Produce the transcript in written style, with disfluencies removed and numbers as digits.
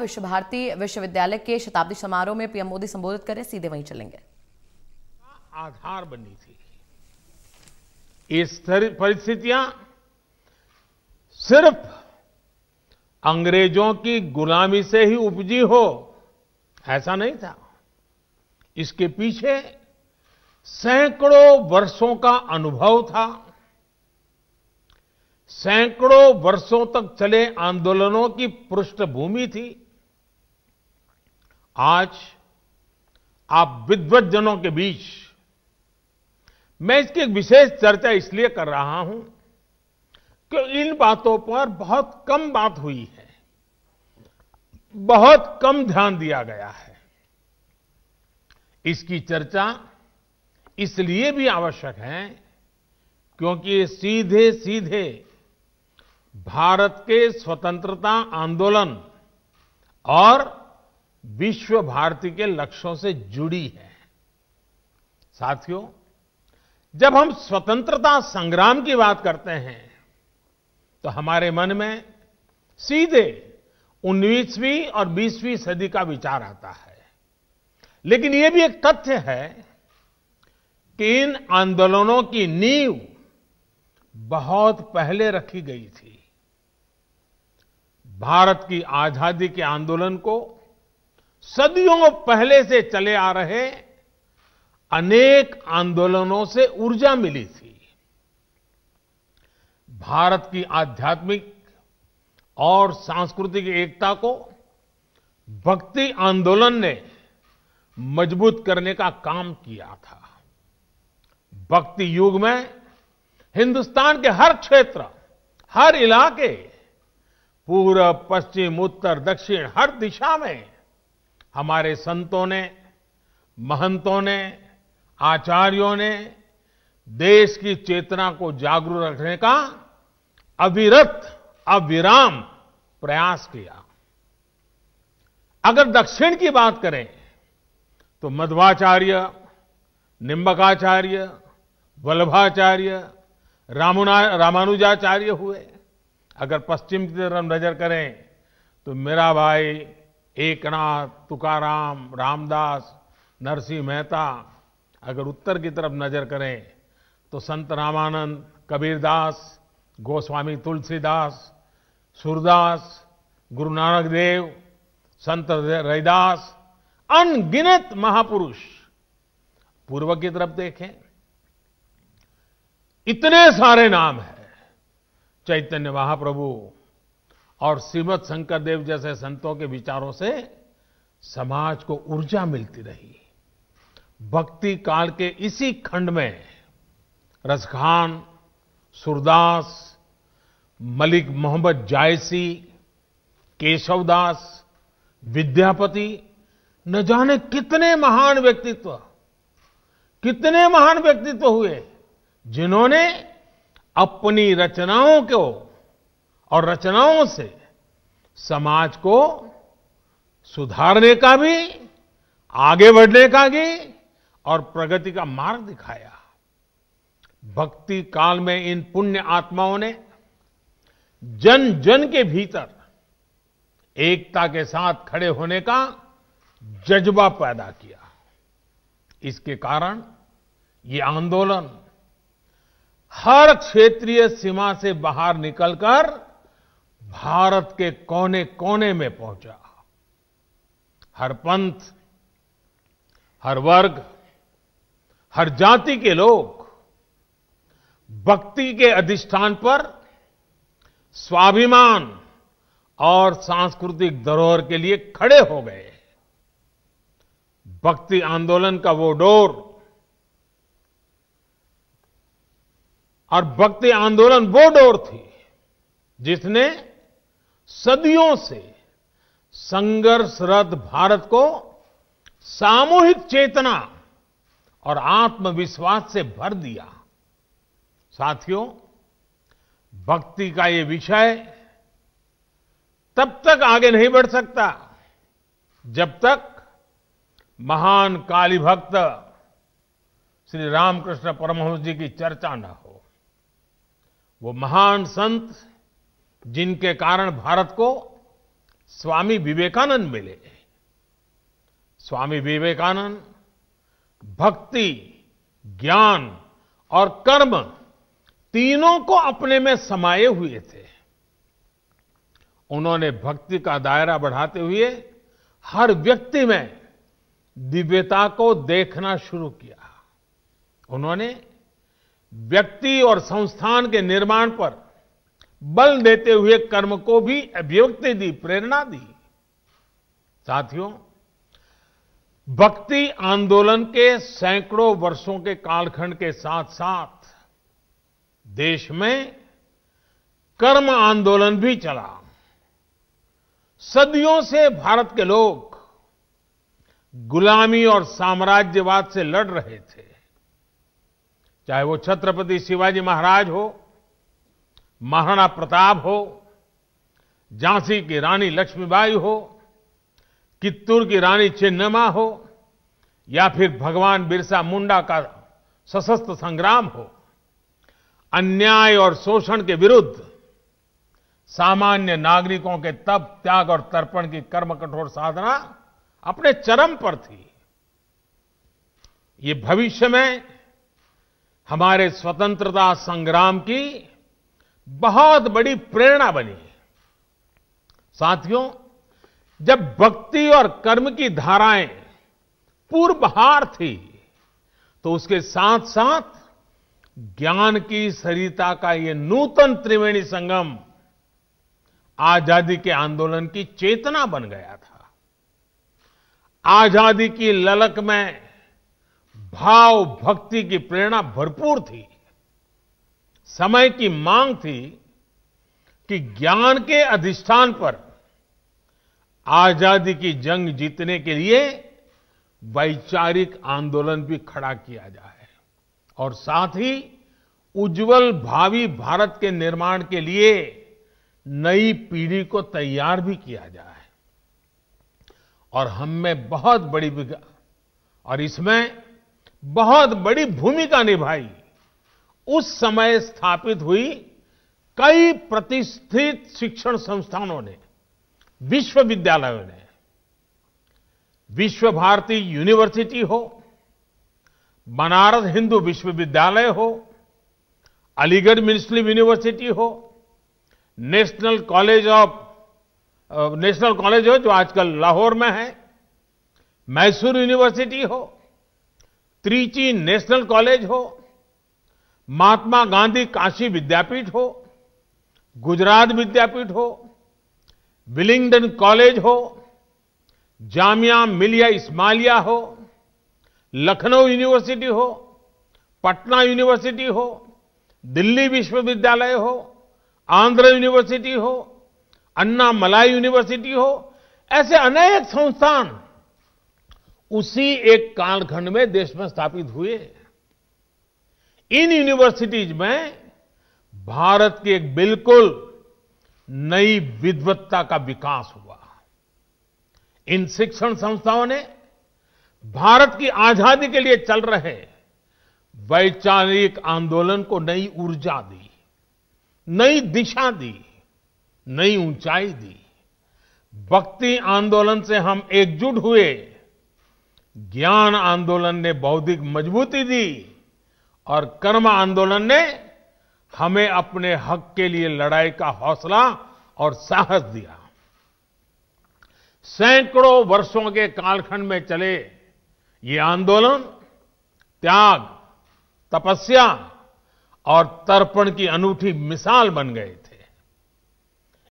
विश्व भारती विश्वविद्यालय के शताब्दी समारोह में पीएम मोदी संबोधित करें, सीधे वहीं चलेंगे। आधार बनी थी। इस परिस्थितियां सिर्फ अंग्रेजों की गुलामी से ही उपजी हो, ऐसा नहीं था। इसके पीछे सैकड़ों वर्षों का अनुभव था। सैकड़ों वर्षों तक चले आंदोलनों की पृष्ठभूमि थी। आज आप विद्वज्जनों के बीच मैं इसकी एक विशेष चर्चा इसलिए कर रहा हूं कि इन बातों पर बहुत कम बात हुई है, बहुत कम ध्यान दिया गया है। इसकी चर्चा इसलिए भी आवश्यक है क्योंकि ये सीधे सीधे भारत के स्वतंत्रता आंदोलन और विश्व भारती के लक्ष्यों से जुड़ी है। साथियों, जब हम स्वतंत्रता संग्राम की बात करते हैं तो हमारे मन में सीधे 19वीं और 20वीं सदी का विचार आता है। लेकिन यह भी एक तथ्य है कि इन आंदोलनों की नींव बहुत पहले रखी गई थी। भारत की आजादी के आंदोलन को सदियों पहले से चले आ रहे अनेक आंदोलनों से ऊर्जा मिली थी। भारत की आध्यात्मिक और सांस्कृतिक एकता को भक्ति आंदोलन ने मजबूत करने का काम किया था। भक्ति युग में हिंदुस्तान के हर क्षेत्र, हर इलाके, पूर्व, पश्चिम, उत्तर, दक्षिण, हर दिशा में हमारे संतों ने, महंतों ने, आचार्यों ने देश की चेतना को जागरूक रखने का अविरत, अविराम प्रयास किया। अगर दक्षिण की बात करें तो मध्वाचार्य, निम्बकाचार्य, वल्लभाचार्य, रामानुजाचार्य हुए। अगर पश्चिम की तरफ नजर करें तो मीराबाई, एकनाथ, तुकाराम, रामदास, नरसिंह मेहता। अगर उत्तर की तरफ नजर करें तो संत रामानंद, कबीरदास, गोस्वामी तुलसीदास, सूरदास, गुरु नानक देव, संत रैदास, अनगिनत महापुरुष। पूर्व की तरफ देखें, इतने सारे नाम हैं। चैतन्य महाप्रभु और श्रीमद शंकरदेव जैसे संतों के विचारों से समाज को ऊर्जा मिलती रही। भक्ति काल के इसी खंड में रसखान, सूरदास, मलिक मोहम्मद जायसी, केशवदास, विद्यापति, न जाने कितने महान व्यक्तित्व हुए जिन्होंने अपनी रचनाओं को और रचनाओं से समाज को सुधारने का भी, आगे बढ़ने का भी और प्रगति का मार्ग दिखाया। भक्ति काल में इन पुण्य आत्माओं ने जन जन के भीतर एकता के साथ खड़े होने का जज्बा पैदा किया। इसके कारण ये आंदोलन हर क्षेत्रीय सीमा से बाहर निकलकर भारत के कोने कोने में पहुंचा। हर पंथ, हर वर्ग, हर जाति के लोग भक्ति के अधिष्ठान पर स्वाभिमान और सांस्कृतिक धरोहर के लिए खड़े हो गए। भक्ति आंदोलन का वो डोर और भक्ति आंदोलन वो डोर थी जिसने सदियों से संघर्षरत भारत को सामूहिक चेतना और आत्मविश्वास से भर दिया। साथियों, भक्ति का ये विषय तब तक आगे नहीं बढ़ सकता जब तक महान काली भक्त श्री रामकृष्ण परमहंस जी की चर्चा न हो। वो महान संत जिनके कारण भारत को स्वामी विवेकानंद मिले। स्वामी विवेकानंद भक्ति, ज्ञान और कर्म तीनों को अपने में समाये हुए थे। उन्होंने भक्ति का दायरा बढ़ाते हुए हर व्यक्ति में दिव्यता को देखना शुरू किया। उन्होंने व्यक्ति और संस्थान के निर्माण पर बल देते हुए कर्म को भी अभिव्यक्ति दी, प्रेरणा दी। साथियों, भक्ति आंदोलन के सैकड़ों वर्षों के कालखंड के साथ साथ देश में कर्म आंदोलन भी चला। सदियों से भारत के लोग गुलामी और साम्राज्यवाद से लड़ रहे थे। चाहे वो छत्रपति शिवाजी महाराज हो, महाराणा प्रताप हो, झांसी की रानी लक्ष्मीबाई हो, कित्तूर की रानी चेन्नम्मा हो, या फिर भगवान बिरसा मुंडा का सशस्त्र संग्राम हो। अन्याय और शोषण के विरुद्ध सामान्य नागरिकों के तप, त्याग और तर्पण की कर्म कठोर साधना अपने चरम पर थी। ये भविष्य में हमारे स्वतंत्रता संग्राम की बहुत बड़ी प्रेरणा बनी। साथियों, जब भक्ति और कर्म की धाराएं पूर्वहार थी, तो उसके साथ साथ ज्ञान की सरिता का ये नूतन त्रिवेणी संगम आजादी के आंदोलन की चेतना बन गया था। आजादी की ललक में भाव भक्ति की प्रेरणा भरपूर थी। समय की मांग थी कि ज्ञान के अधिष्ठान पर आजादी की जंग जीतने के लिए वैचारिक आंदोलन भी खड़ा किया जाए और साथ ही उज्जवल भावी भारत के निर्माण के लिए नई पीढ़ी को तैयार भी किया जाए। और हम में बहुत बड़ी और इसमें बहुत बड़ी भूमिका निभाई उस समय स्थापित हुई कई प्रतिष्ठित शिक्षण संस्थानों ने, विश्वविद्यालयों ने। विश्व भारती यूनिवर्सिटी हो, बनारस हिंदू विश्वविद्यालय हो, अलीगढ़ मुस्लिम यूनिवर्सिटी हो, नेशनल कॉलेज हो जो आजकल लाहौर में है, मैसूर यूनिवर्सिटी हो, त्रिची नेशनल कॉलेज हो, महात्मा गांधी काशी विद्यापीठ हो, गुजरात विद्यापीठ हो, विलिंगडन कॉलेज हो, जामिया मिलिया इस्माइलिया हो, लखनऊ यूनिवर्सिटी हो, पटना यूनिवर्सिटी हो, दिल्ली विश्वविद्यालय हो, आंध्र यूनिवर्सिटी हो, अन्ना मलाई यूनिवर्सिटी हो, ऐसे अनेक संस्थान उसी एक कालखंड में देश में स्थापित हुए। इन यूनिवर्सिटीज में भारत की एक बिल्कुल नई विद्वत्ता का विकास हुआ। इन शिक्षण संस्थाओं ने भारत की आजादी के लिए चल रहे वैचारिक आंदोलन को नई ऊर्जा दी, नई दिशा दी, नई ऊंचाई दी। भक्ति आंदोलन से हम एकजुट हुए, ज्ञान आंदोलन ने बौद्धिक मजबूती दी और कर्म आंदोलन ने हमें अपने हक के लिए लड़ाई का हौसला और साहस दिया। सैकड़ों वर्षों के कालखंड में चले ये आंदोलन त्याग, तपस्या और तर्पण की अनूठी मिसाल बन गए थे।